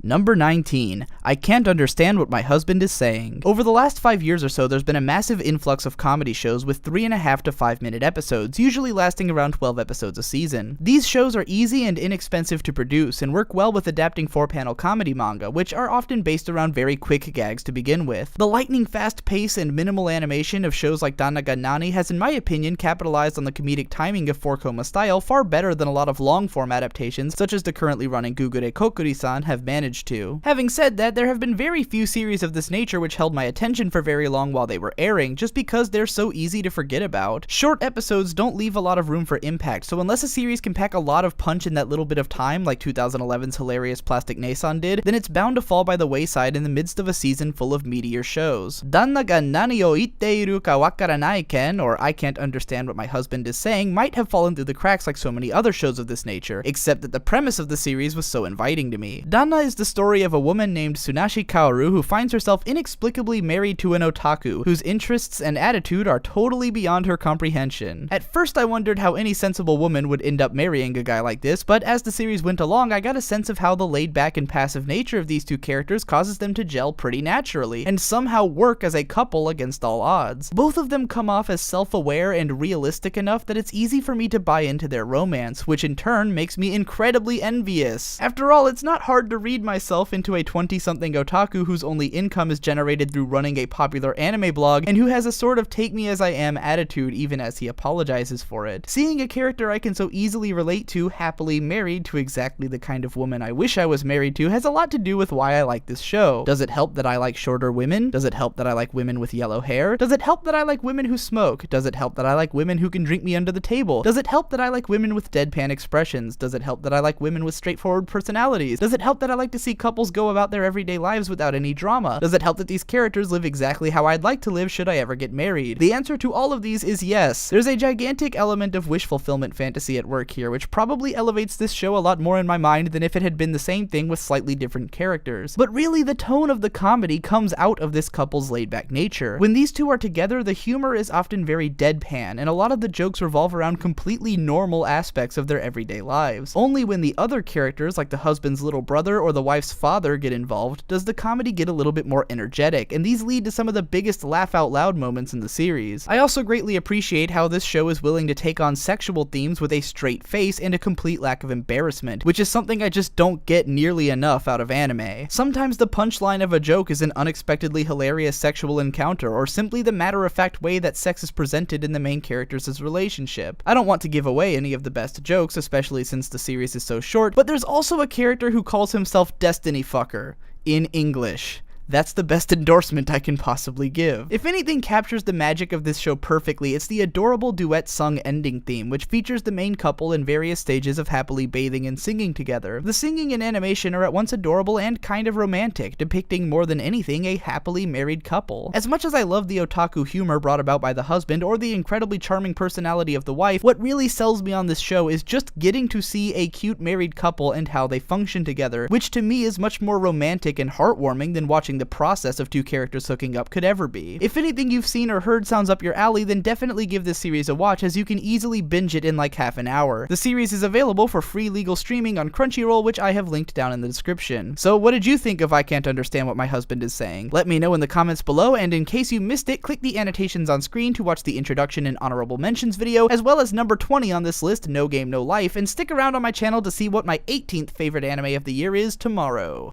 Number 19. I can't understand what my husband is saying. Over the last 5 years or so, there's been a massive influx of comedy shows with 3.5 to 5 minute episodes, usually lasting around 12 episodes a season. These shows are easy and inexpensive to produce and work well with adapting 4-panel comedy manga, which are often based around very quick gags to begin with. The lightning fast pace and minimal animation of shows like Danna ga Nani has in my opinion capitalized on the comedic timing of 4-koma style far better than a lot of long-form adaptations such as the currently running Gugure Kokuri-san have managed to. Having said that, there have been very few series of this nature which held my attention for very long while they were airing, just because they're so easy to forget about. Short episodes don't leave a lot of room for impact, so unless a series can pack a lot of punch in that little bit of time, like 2011's hilarious Plastic Nason did, then it's bound to fall by the wayside in the midst of a season full of meteor shows. Danna ga nani o itte iru ka wakaranai ken, or I can't understand what my husband is saying, might have fallen through the cracks like so many other shows of this nature, except that the premise of the series was so inviting to me. Danna is the story of a woman named Tsunashi Kaoru who finds herself inexplicably married to an otaku, whose interests and attitude are totally beyond her comprehension. At first I wondered how any sensible woman would end up marrying a guy like this, but as the series went along I got a sense of how the laid-back and passive nature of these two characters causes them to gel pretty naturally, and somehow work as a couple against all odds. Both of them come off as self-aware and realistic enough that it's easy for me to buy into their romance, which in turn makes me incredibly envious. After all, it's not hard to read myself into a 20-something otaku whose only income is generated through running a popular anime blog and who has a sort of take-me-as-I-am attitude even as he apologizes for it. Seeing a character I can so easily relate to happily married to exactly the kind of woman I wish I was married to has a lot to do with why I like this show. Does it help that I like shorter women? Does it help that I like women with yellow hair? Does it help that I like women who smoke? Does it help that I like women who can drink me under the table? Does it help that I like women with deadpan expressions? Does it help that I like women with straightforward personalities? Does it help that I like to see couples go about their everyday lives without any drama? Does it help that these characters live exactly how I'd like to live should I ever get married? The answer to all of these is yes. There's a gigantic element of wish fulfillment fantasy at work here, which probably elevates this show a lot more in my mind than if it had been the same thing with slightly different characters. But really, the tone of the comedy comes out of this couple's laid-back nature. When these two are together, the humor is often very deadpan, and a lot of the jokes revolve around completely normal aspects of their everyday lives. Only when the other characters, like the husband's little brother or the wife's father, get involved, does the comedy get a little bit more energetic, and these lead to some of the biggest laugh-out-loud moments in the series. I also greatly appreciate how this show is willing to take on sexual themes with a straight face and a complete lack of embarrassment, which is something I just don't get nearly enough out of anime. Sometimes the punchline of a joke is an unexpectedly hilarious sexual encounter, or simply the matter-of-fact way that sex is presented in the main characters' relationship. I don't want to give away any of the best jokes, especially since the series is so short, but there's also a character who calls himself Destiny Fucker in English. That's the best endorsement I can possibly give. If anything captures the magic of this show perfectly, it's the adorable duet-sung ending theme, which features the main couple in various stages of happily bathing and singing together. The singing and animation are at once adorable and kind of romantic, depicting more than anything a happily married couple. As much as I love the otaku humor brought about by the husband or the incredibly charming personality of the wife, what really sells me on this show is just getting to see a cute married couple and how they function together, which to me is much more romantic and heartwarming than watching the process of two characters hooking up could ever be. If anything you've seen or heard sounds up your alley, then definitely give this series a watch, as you can easily binge it in like half an hour. The series is available for free legal streaming on Crunchyroll, which I have linked down in the description. So what did you think of I Can't Understand What My Husband Is Saying? Let me know in the comments below, and in case you missed it, click the annotations on screen to watch the introduction and honorable mentions video, as well as number 20 on this list, No Game No Life, and stick around on my channel to see what my 18th favorite anime of the year is tomorrow.